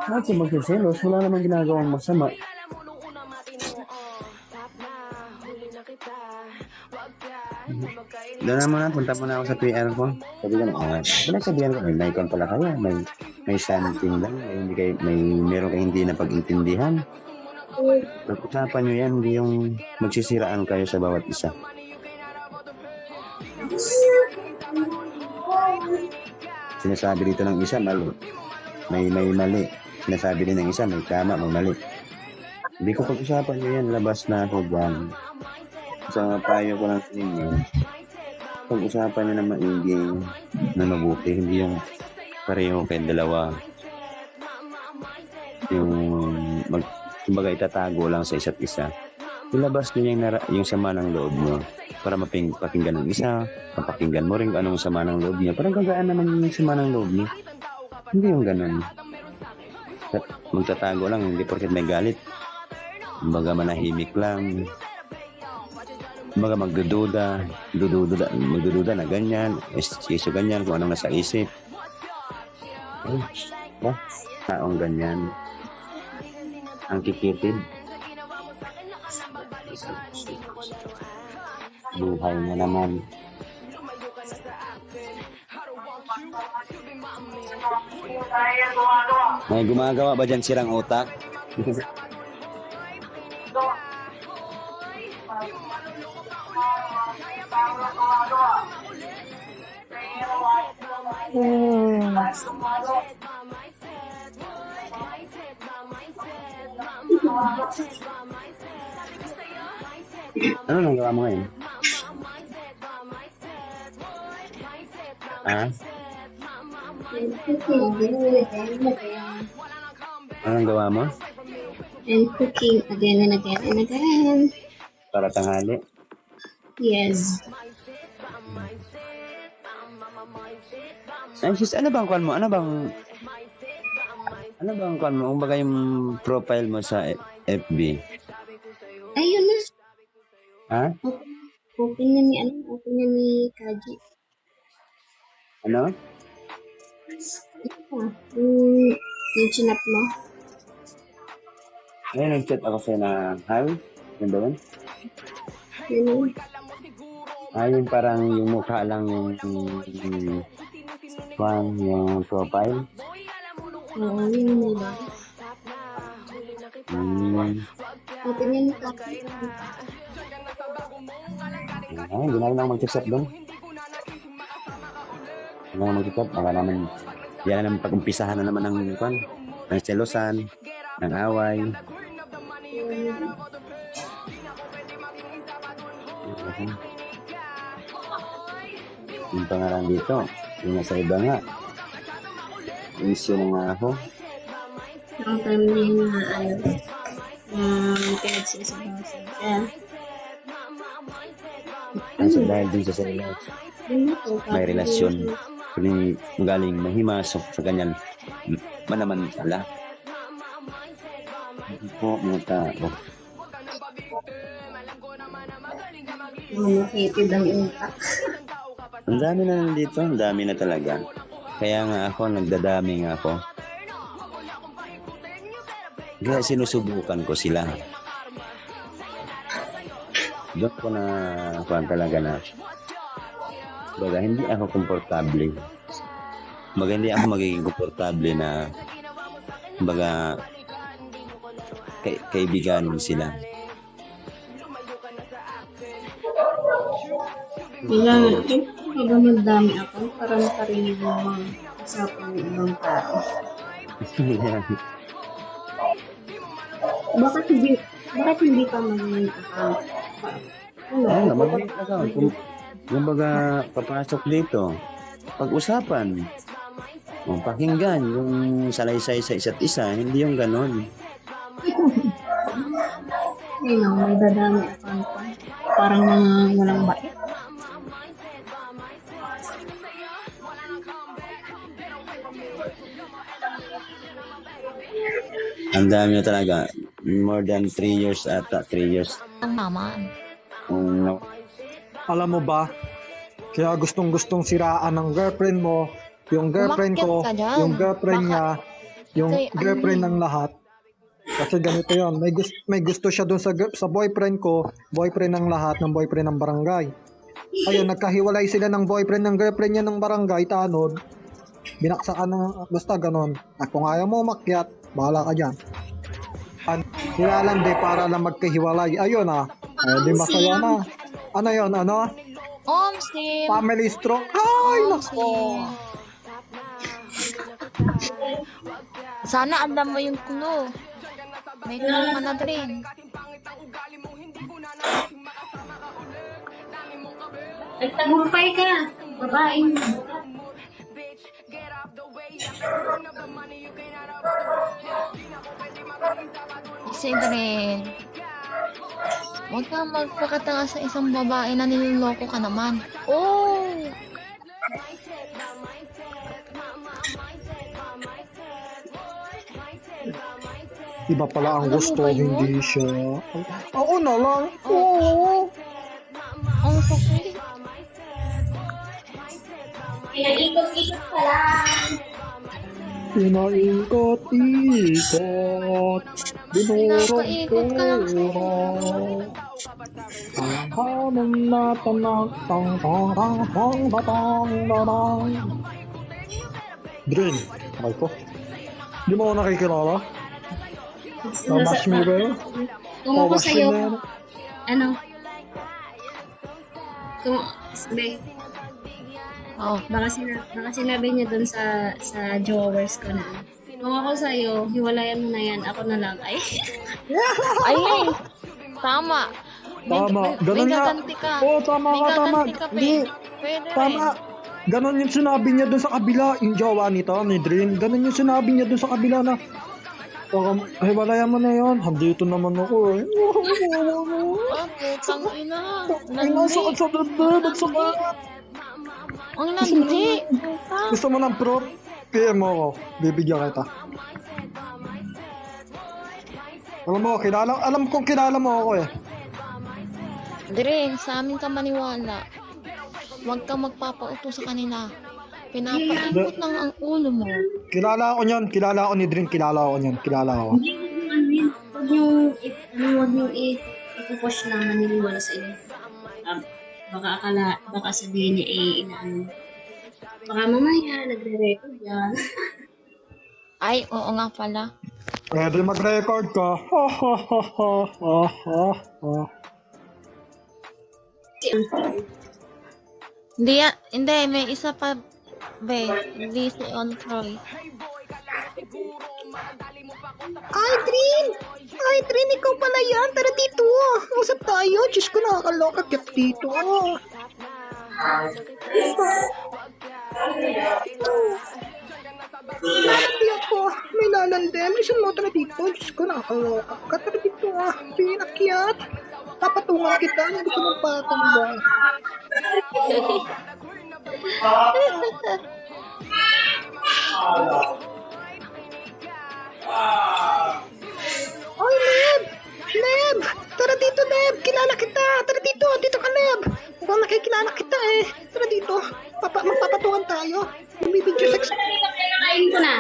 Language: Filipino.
Bakit siya magsiselos? Wala namang ginagawang masama. Doon naman na, punta muna ako sa PR ko. Sabi ko na, pinagsabihan ko, may con pala kayo, may something lang, meron kayo hindi na pag-intindihan. Pag-usapan nyo yan, hindi yung magsisiraan kayo sa bawat isa. Sinasabi dito ng isa, mali. May mali. Sinasabi din ng isa, may tama, may mali. Hindi ko pag-usapan nyo yan, labas na ako dyan. Sa payo ko lang sa inyo, pag-usapan nyo na maigi, na mabuti, hindi yung pareho kayo dalawa. Yung kumbaga itatago lang sa isa't isa. Ilabas nyo yung sama ng loob nyo para mapakinggan ng isa, mapakinggan mo rin anong sama ng loob niya. Parang gagaan naman yung sama ng loob niya. Hindi yung ganun. Magtatago lang, hindi porket may galit. Kumbaga manahimik lang. Kumbaga magdududa na ganyan, iso ganyan, kung anong nasa isip. Taong ganyan. Ang kikitid. Buhay mo naman. May gumagawa ba dyan sirang utak? Ano nang gawa mo ngayon? Ha? Anong gawa mo? I'm cooking again and again and again. Para tanghali? Yes. Ay, sis, ano bang kuwan mo? Ano bang kuwan mo? Kung baga yung profile mo sa FB? Ayun na. Ha? Open na ni Kaji. Ano? Ito. Yung chinap mo. Ay, nag-chat ako sa'yo na hi. Yan ba yun? Yun. Yung parang yung mukha lang yung profile. Oo, yun nila. Open na ni Kaji. Hindi na rin ako mag-chat doon. Hindi na mag-chat. Baka naman, yan naman pag-umpisahan na naman ng selosan, ng away. Yung pangalan dito, yung nasa iba nga. Issue na nga ako. Ang family na pinagsisabaw siya. Kasi dahil din sa selos, may relasyon. Kung magaling mahimasok sa ganyan, manaman pala. Po, mga tao. Hatred ang impact. Ang dami na nandito, ang dami na talaga. Kaya nga ako, nagdadami nga ako. Kaya sinusubukan ko sila. Doon ko na kuhan talaga na baga hindi ako komportable. Baga hindi ako magiging komportable na baga kaibiganin sila. Kaya madami ako para makarinig ng mga usapan ng ibang tao. Bakit hindi ka magiging account? Magiging account. Kung baga papasok dito, pag-usapan, pakinggan yung salaysay sa isa't isa, hindi yung ganon. May dadami account pa. Parang mga walang bait. Ang dami na talaga. More than 3 years ata. 3 years. Ang mama. Alam mo ba, kaya gustong-gustong siraan ng girlfriend mo, yung girlfriend ko, Umakyat ka dyan. yung girlfriend Baka niya, yung ikay, girlfriend ano ng lahat. Kasi ganito yon, may gusto siya doon sa boyfriend ko, boyfriend ng lahat, ng boyfriend ng barangay. Ayun, nagkahiwalay sila ng boyfriend ng girlfriend niya ng barangay, tanod. Binaksakan ng, basta ganon. At kung ayaw mo umakyat, bahala ka dyan. Kaya lang di, para lang magkahiwalay. Ayun di masaya na. Ano yon, ano? Omsim. Family stroke. Ay, nako. Omsim. Sana alam mo yung clue. May clue ka na rin. Nagtagumpay ka. Babae. Isidre. Huwag kang magpakatanga sa isang babae na niloloko ka naman. Oh! Iba pala ang Alam mo gusto, ba yun? hindi siya. Ako na lang. Oo. Ang sakit. Pinaikot-ikot ka lang. Pinaikot-ikot. Binurog Pinapaikot ka lang sa ang hamon na tanang tang tang tang tang batang batang. Drin, ay ko. Di mo ako nakikilala? Nabash me ba yun? Kung ako Nabash me sa'yo, na yun? ano? Kung, be, Oh, baka sinabi niya dun sa jowers ko na, kung ako sa'yo, hiwalayan mo na yan, ako na lang. Ay, ay, tama. Tama. Ganun May nga. gaganti ka. Oo, tama May ka, tama. gaganti ka, pe. Hindi. Pwede Tama. rin. Ganon yung sinabi niya doon sa kabila. Yung jowa nito, ni Drin. Ganon yung sinabi niya doon sa kabila na, ay, walayan mo na yun. Handito naman ako eh. Ah, putang ina. Ay, nasakit sa dibdib. At sakit. Ang landi. Puta. Gusto mo ng proof? PM mo ako. Bibigyan kita. Alam kong kilala mo ako eh. Dire, sa amin ka maniwala. Huwag kang magpapauto sa kanila. Pinapaikot lang ang ulo mo. Kilala ako niyan. Kilala ako ni Drin. Kilala ako niyan. Kilala ako. hindi huwag yung ipupush na maniniwala sa inyo. Baka sabihin niya inaano. Baka mamaya, nagre-record yan. Ay, oo nga pala. Pwede mag-record ka. Ha ha ha ha ha ha ha. Hindi, may isa pa, be. Hindi si Onfroy. Ay, Trin, ikaw pala yan. Tara dito. Usap tayo. Diyos ko, nakakaloka. Kaya dito. Lalandi ako. May lalandi. Listen mo, tara dito. Diyos ko, nakakaloka. Tara dito. Pinakyat. Papatungan kita. Hindi gusto mong patanda. Ay, Neb! Tara dito, Neb! Kilala kita! Tara dito! Dito ka, Neb! Mukhang nakikilala kita eh. Tara dito. Magpapatungan tayo. Bumibidyo sex. Kailangan ko na.